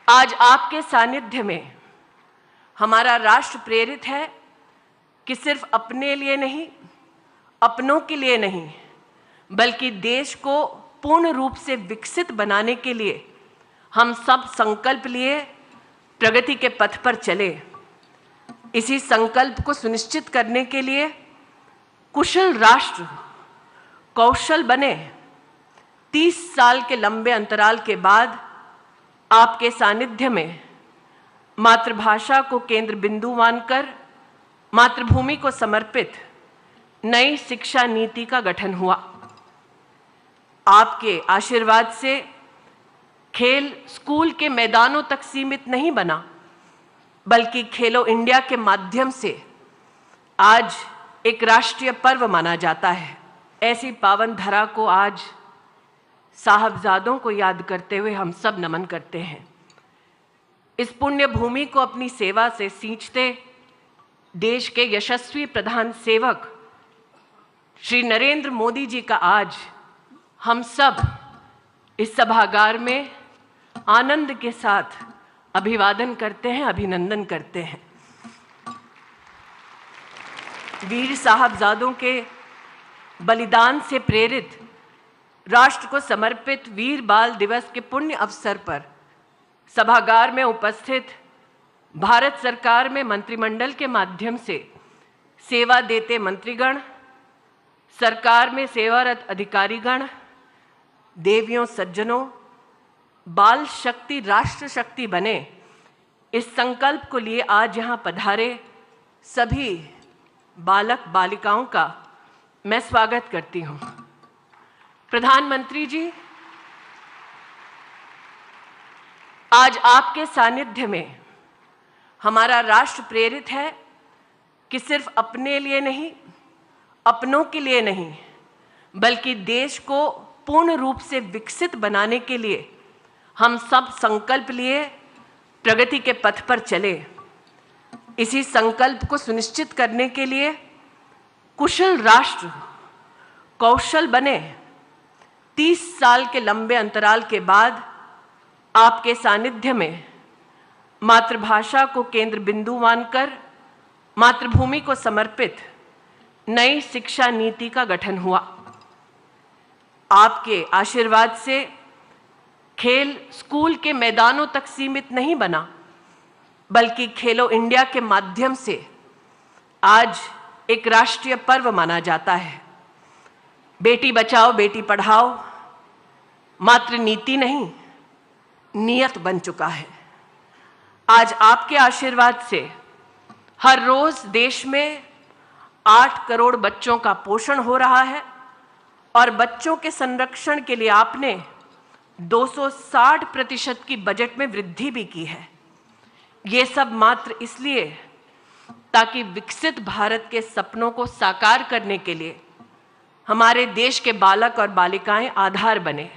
आज आपके सानिध्य में हमारा राष्ट्र प्रेरित है कि सिर्फ अपने लिए नहीं, अपनों के लिए नहीं, बल्कि देश को पूर्ण रूप से विकसित बनाने के लिए हम सब संकल्प लिए प्रगति के पथ पर चले। इसी संकल्प को सुनिश्चित करने के लिए कुशल राष्ट्र कौशल बने। 30 साल के लंबे अंतराल के बाद आपके सानिध्य में मातृभाषा को केंद्र बिंदु मानकर मातृभूमि को समर्पित नई शिक्षा नीति का गठन हुआ। आपके आशीर्वाद से खेल स्कूल के मैदानों तक सीमित नहीं बना, बल्कि खेलो इंडिया के माध्यम से आज एक राष्ट्रीय पर्व माना जाता है। ऐसी पावन धरा को आज साहबजादों को याद करते हुए हम सब नमन करते हैं। इस पुण्य भूमि को अपनी सेवा से सींचते देश के यशस्वी प्रधान सेवक श्री नरेंद्र मोदी जी का आज हम सब इस सभागार में आनंद के साथ अभिवादन करते हैं, अभिनंदन करते हैं। वीर साहबजादों के बलिदान से प्रेरित राष्ट्र को समर्पित वीर बाल दिवस के पुण्य अवसर पर सभागार में उपस्थित भारत सरकार में मंत्रिमंडल के माध्यम से सेवा देते मंत्रीगण, सरकार में सेवारत अधिकारीगण, देवियों सज्जनों, बाल शक्ति राष्ट्र शक्ति बने, इस संकल्प को लिए आज यहाँ पधारे सभी बालक बालिकाओं का मैं स्वागत करती हूँ। प्रधानमंत्री जी, आज आपके सानिध्य में हमारा राष्ट्र प्रेरित है कि सिर्फ अपने लिए नहीं, अपनों के लिए नहीं, बल्कि देश को पूर्ण रूप से विकसित बनाने के लिए हम सब संकल्प लिए प्रगति के पथ पर चले। इसी संकल्प को सुनिश्चित करने के लिए कुशल राष्ट्र कौशल बने। 30 साल के लंबे अंतराल के बाद आपके सानिध्य में मातृभाषा को केंद्र बिंदु मानकर मातृभूमि को समर्पित नई शिक्षा नीति का गठन हुआ। आपके आशीर्वाद से खेल स्कूल के मैदानों तक सीमित नहीं बना, बल्कि खेलो इंडिया के माध्यम से आज एक राष्ट्रीय पर्व माना जाता है। बेटी बचाओ बेटी पढ़ाओ मात्र नीति नहीं, नियत बन चुका है। आज आपके आशीर्वाद से हर रोज देश में 8 करोड़ बच्चों का पोषण हो रहा है और बच्चों के संरक्षण के लिए आपने 260% की बजट में वृद्धि भी की है। ये सब मात्र इसलिए ताकि विकसित भारत के सपनों को साकार करने के लिए हमारे देश के बालक और बालिकाएं आधार बने।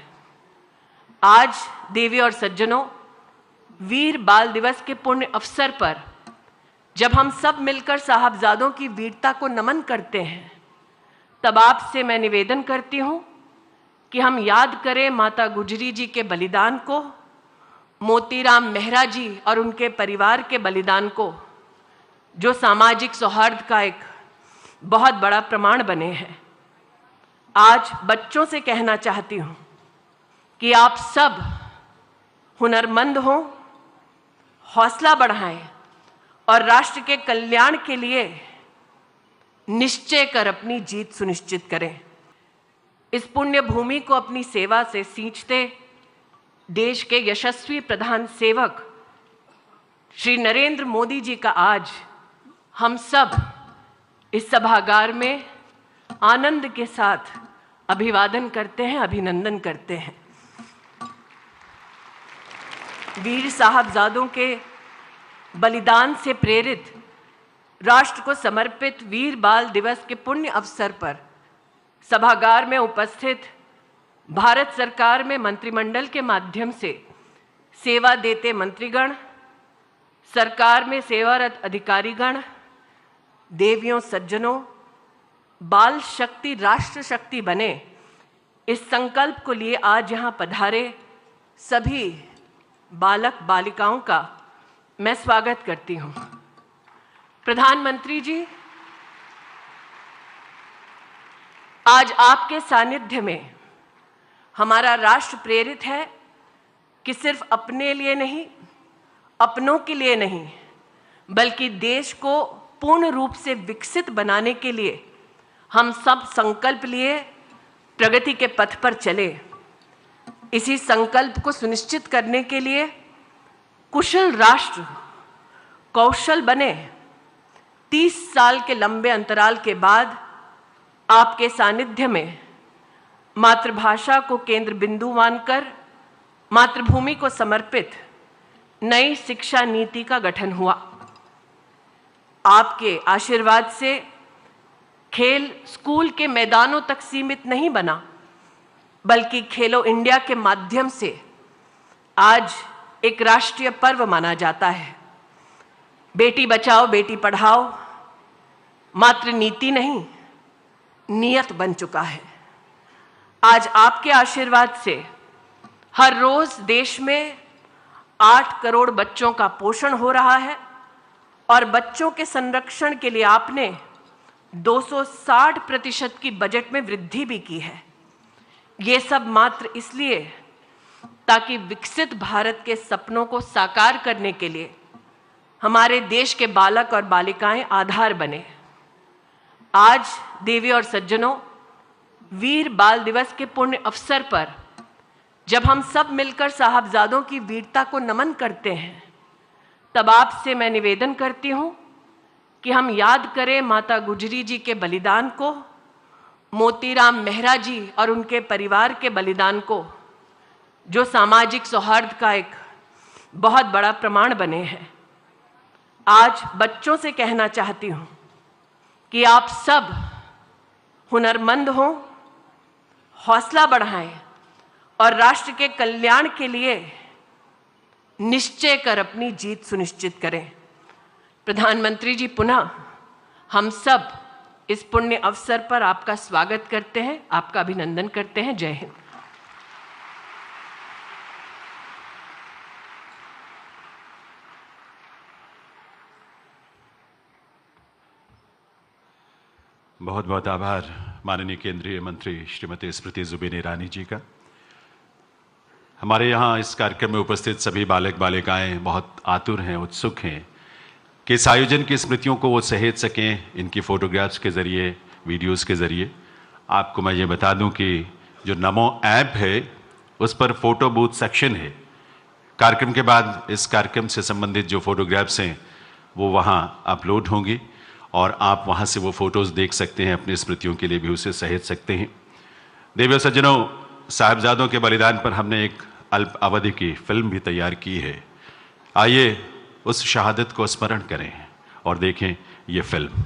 आज देवी और सज्जनों, वीर बाल दिवस के पुण्य अवसर पर जब हम सब मिलकर साहबजादों की वीरता को नमन करते हैं, तब आपसे मैं निवेदन करती हूं कि हम याद करें माता गुजरी जी के बलिदान को, मोतीराम मेहरा जी और उनके परिवार के बलिदान को, जो सामाजिक सौहार्द का एक बहुत बड़ा प्रमाण बने हैं। आज बच्चों से कहना चाहती हूं कि आप सब हुनरमंद हों, हौसला बढ़ाएं और राष्ट्र के कल्याण के लिए निश्चय कर अपनी जीत सुनिश्चित करें। इस पुण्य भूमि को अपनी सेवा से सींचते देश के यशस्वी प्रधान सेवक श्री नरेंद्र मोदी जी का आज हम सब इस सभागार में आनंद के साथ अभिवादन करते हैं, अभिनंदन करते हैं। वीर साहबजादों के बलिदान से प्रेरित राष्ट्र को समर्पित वीर बाल दिवस के पुण्य अवसर पर सभागार में उपस्थित भारत सरकार में मंत्रिमंडल के माध्यम से सेवा देते मंत्रीगण, सरकार में सेवारत अधिकारीगण, देवियों सज्जनों, बाल शक्ति राष्ट्र शक्ति बने, इस संकल्प को लिए आज यहाँ पधारे सभी बालक बालिकाओं का मैं स्वागत करती हूं। प्रधानमंत्री जी, आज आपके सानिध्य में हमारा राष्ट्र प्रेरित है कि सिर्फ अपने लिए नहीं, अपनों के लिए नहीं, बल्कि देश को पूर्ण रूप से विकसित बनाने के लिए हम सब संकल्प लिए प्रगति के पथ पर चले। इसी संकल्प को सुनिश्चित करने के लिए कुशल राष्ट्र कौशल बने। 30 साल के लंबे अंतराल के बाद आपके सानिध्य में मातृभाषा को केंद्र बिंदु मानकर मातृभूमि को समर्पित नई शिक्षा नीति का गठन हुआ। आपके आशीर्वाद से खेल स्कूल के मैदानों तक सीमित नहीं बना, बल्कि खेलो इंडिया के माध्यम से आज एक राष्ट्रीय पर्व माना जाता है। बेटी बचाओ बेटी पढ़ाओ मात्र नीति नहीं, नियत बन चुका है। आज आपके आशीर्वाद से हर रोज देश में 8 करोड़ बच्चों का पोषण हो रहा है और बच्चों के संरक्षण के लिए आपने 260% की बजट में वृद्धि भी की है। ये सब मात्र इसलिए ताकि विकसित भारत के सपनों को साकार करने के लिए हमारे देश के बालक और बालिकाएं आधार बने। आज देवी और सज्जनों, वीर बाल दिवस के पुण्य अवसर पर जब हम सब मिलकर साहबजादों की वीरता को नमन करते हैं, तब आपसे मैं निवेदन करती हूं कि हम याद करें माता गुजरी जी के बलिदान को, मोतीराम मेहरा जी और उनके परिवार के बलिदान को, जो सामाजिक सौहार्द का एक बहुत बड़ा प्रमाण बने हैं। आज बच्चों से कहना चाहती हूं कि आप सब हुनरमंद हों, हौसला बढ़ाएं और राष्ट्र के कल्याण के लिए निश्चय कर अपनी जीत सुनिश्चित करें। प्रधानमंत्री जी, पुनः हम सब इस पुण्य अवसर पर आपका स्वागत करते हैं, आपका अभिनंदन करते हैं। जय हिंद। बहुत बहुत आभार माननीय केंद्रीय मंत्री श्रीमती स्मृति जुबिन ईरानी जी का। हमारे यहाँ इस कार्यक्रम में उपस्थित सभी बालक बालिकाएं बहुत आतुर हैं, उत्सुक हैं कि इस आयोजन की स्मृतियों को वो सहेज सकें, इनकी फोटोग्राफ्स के ज़रिए, वीडियोस के ज़रिए। आपको मैं ये बता दूं कि जो नमो ऐप है उस पर फ़ोटो बूथ सेक्शन है। कार्यक्रम के बाद इस कार्यक्रम से संबंधित जो फोटोग्राफ्स हैं वो वहाँ अपलोड होंगी और आप वहाँ से वो फ़ोटोज़ देख सकते हैं, अपनी स्मृतियों के लिए भी उसे सहेज सकते हैं। देवियों सज्जनों, साहिबजादों के बलिदान पर हमने एक अल्प अवधि की फिल्म भी तैयार की है। आइए उस शहादत को स्मरण करें और देखें ये फिल्म।